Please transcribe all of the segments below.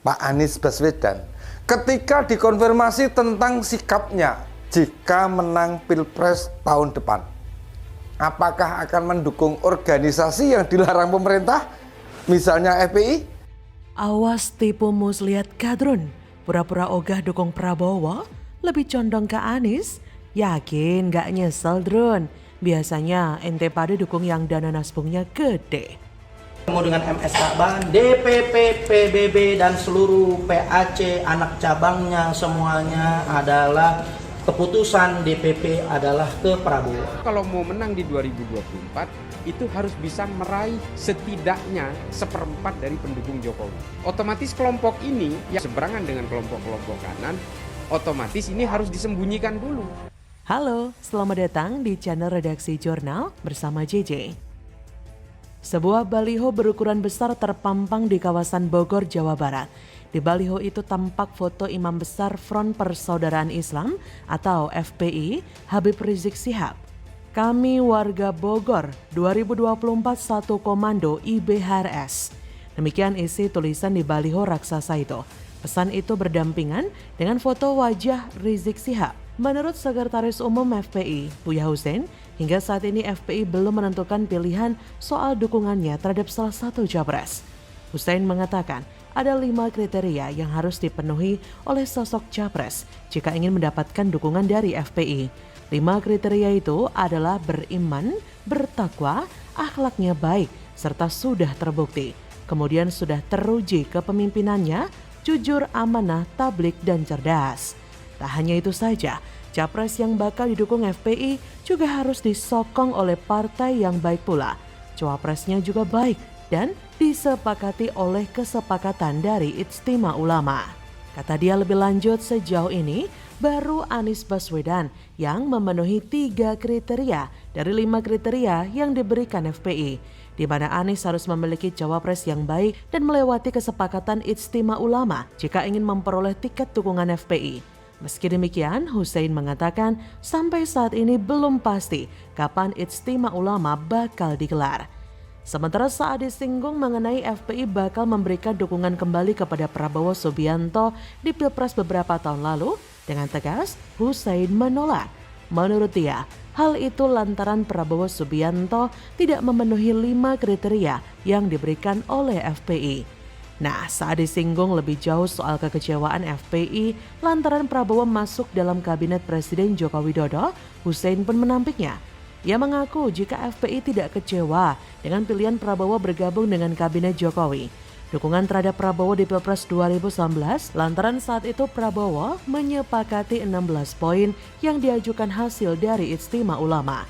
Pak Anies Baswedan ketika dikonfirmasi tentang sikapnya jika menang Pilpres tahun depan. Apakah akan mendukung organisasi yang dilarang pemerintah, misalnya FPI? Awas tipu muslihat kadrun, pura-pura ogah dukung Prabowo, lebih condong ke Anies. Yakin gak nyesel Drun? Biasanya ente pada dukung yang dana nasbungnya gede. Ketemu dengan MS Takban, DPP, PBB, dan seluruh PAC, anak cabangnya semuanya adalah keputusan DPP adalah ke Prabowo. Kalau mau menang di 2024, itu harus bisa meraih setidaknya 1/4 dari pendukung Jokowi. Otomatis kelompok ini yang seberangan dengan kelompok-kelompok kanan, otomatis ini harus disembunyikan dulu. Halo, selamat datang di channel Redaksi Jurnal bersama JJ. Sebuah baliho berukuran besar terpampang di kawasan Bogor, Jawa Barat. Di baliho itu tampak foto Imam Besar Front Persaudaraan Islam atau FPI, Habib Rizik Syihab. Kami warga Bogor 2024 satu komando IBHRS. Demikian isi tulisan di baliho raksasa itu. Pesan itu berdampingan dengan foto wajah Rizik Syihab. Menurut Sekretaris Umum FPI, Buya Hussein, hingga saat ini FPI belum menentukan pilihan soal dukungannya terhadap salah satu capres. Hussein mengatakan ada 5 kriteria yang harus dipenuhi oleh sosok capres jika ingin mendapatkan dukungan dari FPI. 5 kriteria itu adalah beriman, bertakwa, akhlaknya baik, serta sudah terbukti. Kemudian sudah teruji kepemimpinannya, jujur, amanah, tablik, dan cerdas. Tak hanya itu saja, capres yang bakal didukung FPI juga harus disokong oleh partai yang baik pula. Cawapresnya juga baik dan disepakati oleh kesepakatan dari Ijtima Ulama. Kata dia lebih lanjut, sejauh ini baru Anies Baswedan yang memenuhi 3 kriteria dari 5 kriteria yang diberikan FPI, di mana Anies harus memiliki cawapres yang baik dan melewati kesepakatan Ijtima Ulama jika ingin memperoleh tiket dukungan FPI. Meski demikian, Hussein mengatakan sampai saat ini belum pasti kapan Ijtima Ulama bakal digelar. Sementara saat disinggung mengenai FPI bakal memberikan dukungan kembali kepada Prabowo Subianto di Pilpres beberapa tahun lalu, dengan tegas Hussein menolak. Menurut dia, hal itu lantaran Prabowo Subianto tidak memenuhi 5 kriteria yang diberikan oleh FPI. Nah, saat disinggung lebih jauh soal kekecewaan FPI lantaran Prabowo masuk dalam kabinet Presiden Joko Widodo, Hussein pun menampiknya. Ia mengaku jika FPI tidak kecewa dengan pilihan Prabowo bergabung dengan kabinet Jokowi. Dukungan terhadap Prabowo di Pilpres 2019 lantaran saat itu Prabowo menyepakati 16 poin yang diajukan hasil dari Ijtima Ulama.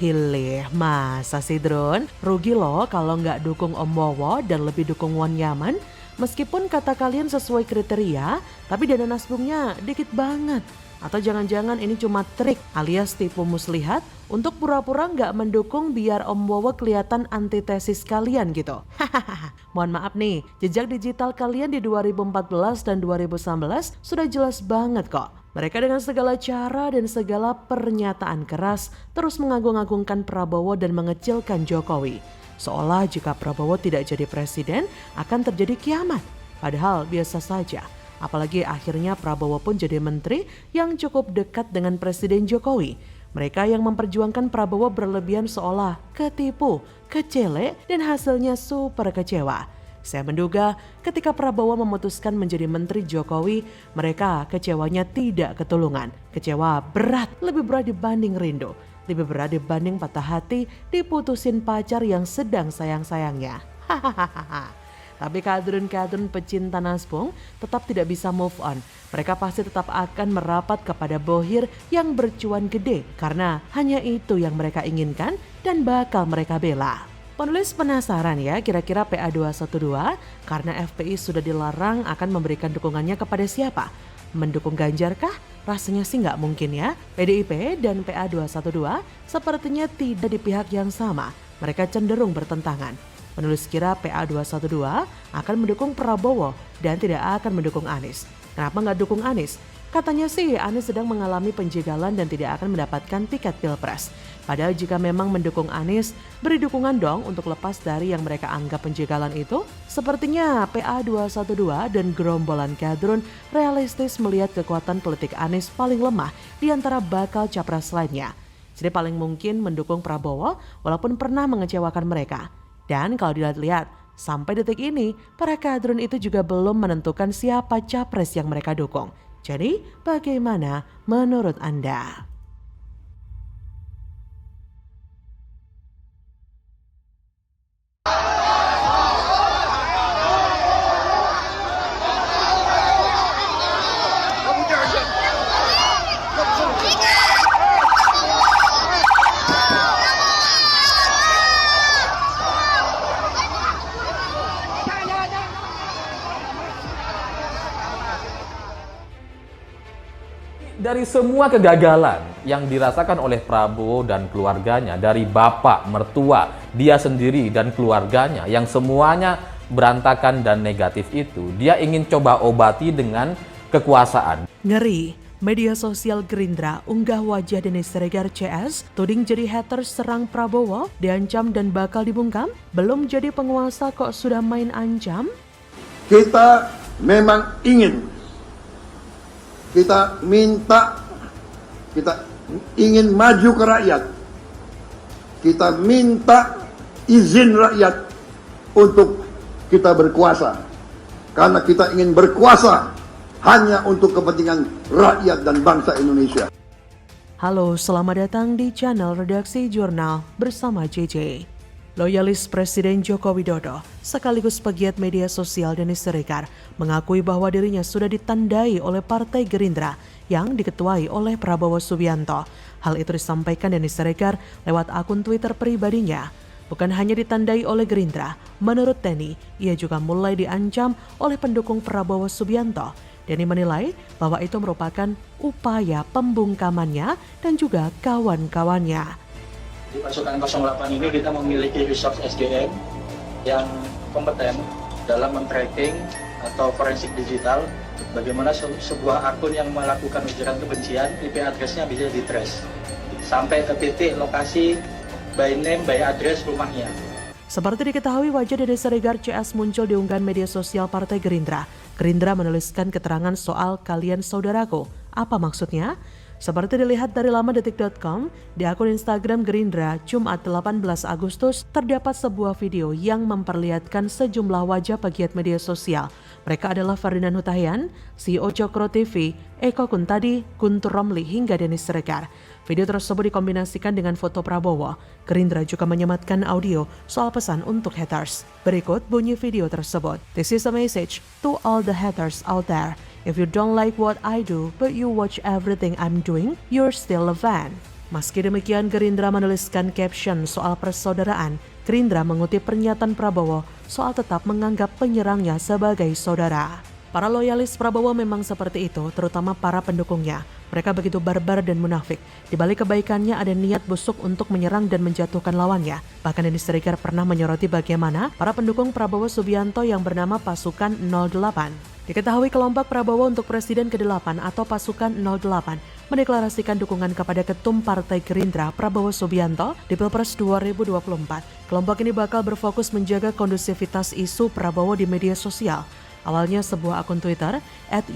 Hilih, masa sih Drone? Rugi loh kalau nggak dukung Om Wowo dan lebih dukung Wan Yaman. Meskipun kata kalian sesuai kriteria, tapi dana nasbungnya dikit banget. Atau jangan-jangan ini cuma trik alias tipu muslihat untuk pura-pura nggak mendukung biar Om Wowo kelihatan antitesis kalian gitu. Hahaha. Mohon maaf nih, jejak digital kalian di 2014 dan 2019 sudah jelas banget kok. Mereka dengan segala cara dan segala pernyataan keras terus mengagung-agungkan Prabowo dan mengecilkan Jokowi. Seolah jika Prabowo tidak jadi presiden akan terjadi kiamat. Padahal biasa saja. Apalagi akhirnya Prabowo pun jadi menteri yang cukup dekat dengan Presiden Jokowi. Mereka yang memperjuangkan Prabowo berlebihan seolah ketipu, kecele, dan hasilnya super kecewa. Saya menduga ketika Prabowo memutuskan menjadi menteri Jokowi, mereka kecewanya tidak ketulungan. Kecewa berat, lebih berat dibanding rindu. Lebih berat dibanding patah hati diputusin pacar yang sedang sayang-sayangnya. Hahaha. Tapi kadrun-kadrun pecinta nasbung tetap tidak bisa move on. Mereka pasti tetap akan merapat kepada bohir yang bercuan gede karena hanya itu yang mereka inginkan dan bakal mereka bela. Penulis penasaran ya kira-kira PA212 karena FPI sudah dilarang akan memberikan dukungannya kepada siapa? Mendukung Ganjar kah? Rasanya sih nggak mungkin ya. PDIP dan PA212 sepertinya tidak di pihak yang sama. Mereka cenderung bertentangan. Penulis kira PA212 akan mendukung Prabowo dan tidak akan mendukung Anies. Kenapa nggak dukung Anies? Katanya sih Anies sedang mengalami penjagalan dan tidak akan mendapatkan tiket pilpres. Padahal jika memang mendukung Anies, beri dukungan dong untuk lepas dari yang mereka anggap penjagalan itu. Sepertinya PA212 dan gerombolan kadrun realistis melihat kekuatan politik Anies paling lemah di antara bakal capres lainnya. Jadi paling mungkin mendukung Prabowo walaupun pernah mengecewakan mereka. Dan kalau dilihat-lihat, sampai detik ini para kadrun itu juga belum menentukan siapa capres yang mereka dukung. Jadi, bagaimana menurut Anda? Dari semua kegagalan yang dirasakan oleh Prabowo dan keluarganya, dari bapak, mertua, dia sendiri dan keluarganya yang semuanya berantakan dan negatif itu, dia ingin coba obati dengan kekuasaan. Ngeri. Media sosial Gerindra unggah wajah Denny Siregar CS, tuding jadi haters serang Prabowo, diancam dan bakal dibungkam. Belum jadi penguasa kok sudah main ancam? Kita memang ingin, kita ingin maju ke rakyat. Kita minta izin rakyat untuk kita berkuasa. Karena kita ingin berkuasa hanya untuk kepentingan rakyat dan bangsa Indonesia. Halo, selamat datang di channel Redaksi Jurnal bersama JJ. Loyalis Presiden Joko Widodo sekaligus pegiat media sosial Denny Siregar mengakui bahwa dirinya sudah ditandai oleh Partai Gerindra yang diketuai oleh Prabowo Subianto. Hal itu disampaikan Denny Siregar lewat akun Twitter pribadinya. Bukan hanya ditandai oleh Gerindra, menurut Denny, ia juga mulai diancam oleh pendukung Prabowo Subianto. Denny menilai bahwa itu merupakan upaya pembungkamannya dan juga kawan-kawannya. Di pasukan 08 ini kita memiliki resource SDM yang kompeten dalam men-tracking atau forensik digital bagaimana sebuah akun yang melakukan ujaran kebencian, IP address-nya bisa di-trace sampai ke titik lokasi by name, by address rumahnya. Seperti diketahui, wajah Denny Siregar CS muncul di unggahan media sosial Partai Gerindra. Gerindra menuliskan keterangan soal kalian saudaraku. Apa maksudnya? Seperti dilihat dari laman detik.com, di akun Instagram Gerindra, Jumat 18 Agustus, terdapat sebuah video yang memperlihatkan sejumlah wajah pegiat media sosial. Mereka adalah Ferdinand Hutahian, CEO Cokro TV, Eko Kuntadi, Guntur Romli, hingga Denny Siregar. Video tersebut dikombinasikan dengan foto Prabowo. Gerindra juga menyematkan audio soal pesan untuk haters. Berikut bunyi video tersebut. This is a message to all the haters out there. If you don't like what I do, but you watch everything I'm doing, you're still a fan. Meski demikian, Gerindra menuliskan caption soal persaudaraan. Gerindra mengutip pernyataan Prabowo soal tetap menganggap penyerangnya sebagai saudara. Para loyalis Prabowo memang seperti itu, terutama para pendukungnya. Mereka begitu barbar dan munafik. Di balik kebaikannya ada niat busuk untuk menyerang dan menjatuhkan lawannya. Bahkan Denny Siregar pernah menyoroti bagaimana para pendukung Prabowo Subianto yang bernama Pasukan 08. Diketahui kelompok Prabowo untuk Presiden ke-8 atau Pasukan 08 mendeklarasikan dukungan kepada Ketum Partai Gerindra Prabowo Subianto di Pilpres 2024. Kelompok ini bakal berfokus menjaga kondusivitas isu Prabowo di media sosial. Awalnya sebuah akun Twitter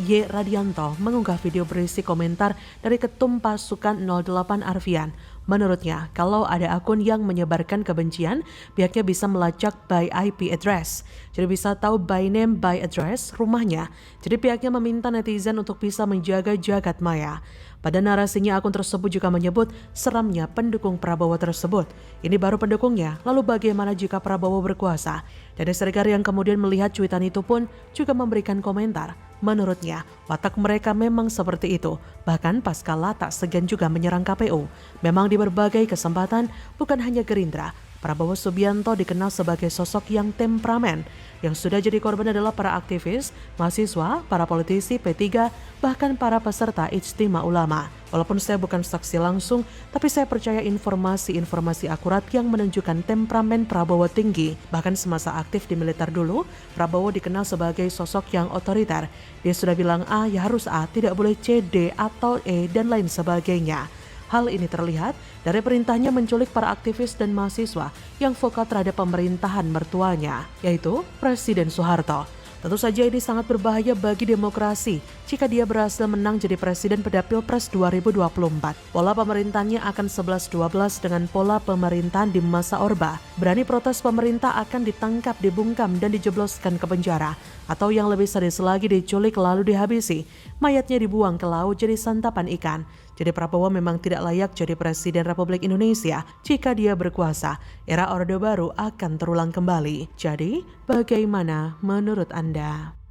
@yradianto mengunggah video berisi komentar dari Ketum Pasukan 08 Arfian. Menurutnya, kalau ada akun yang menyebarkan kebencian, pihaknya bisa melacak by IP address. Jadi bisa tahu by name, by address rumahnya. Jadi pihaknya meminta netizen untuk bisa menjaga jagat maya. Pada narasinya, akun tersebut juga menyebut seramnya pendukung Prabowo tersebut. Ini baru pendukungnya, lalu bagaimana jika Prabowo berkuasa? Denny Siregar yang kemudian melihat cuitan itu pun juga memberikan komentar. Menurutnya, watak mereka memang seperti itu. Bahkan paskala tak segan juga menyerang KPU. Memang di berbagai kesempatan, bukan hanya Gerindra, Prabowo Subianto dikenal sebagai sosok yang temperamen. Yang sudah jadi korban adalah para aktivis, mahasiswa, para politisi P3, bahkan para peserta Ijtima Ulama. Walaupun saya bukan saksi langsung, tapi saya percaya informasi-informasi akurat yang menunjukkan temperamen Prabowo tinggi. Bahkan semasa aktif di militer dulu, Prabowo dikenal sebagai sosok yang otoriter. Dia sudah bilang A, ya harus A, tidak boleh C, D, atau E, dan lain sebagainya. Hal ini terlihat dari perintahnya menculik para aktivis dan mahasiswa yang vokal terhadap pemerintahan mertuanya, yaitu Presiden Soeharto. Tentu saja ini sangat berbahaya bagi demokrasi jika dia berhasil menang jadi presiden pada Pilpres 2024. Pola pemerintahnya akan 11-12 dengan pola pemerintahan di masa Orba. Berani protes pemerintah akan ditangkap, dibungkam, dan dijebloskan ke penjara. Atau yang lebih sadis lagi diculik lalu dihabisi. Mayatnya dibuang ke laut jadi santapan ikan. Jadi Prabowo memang tidak layak jadi Presiden Republik Indonesia. Jika dia berkuasa, era Orde Baru akan terulang kembali. Jadi, bagaimana menurut Anda?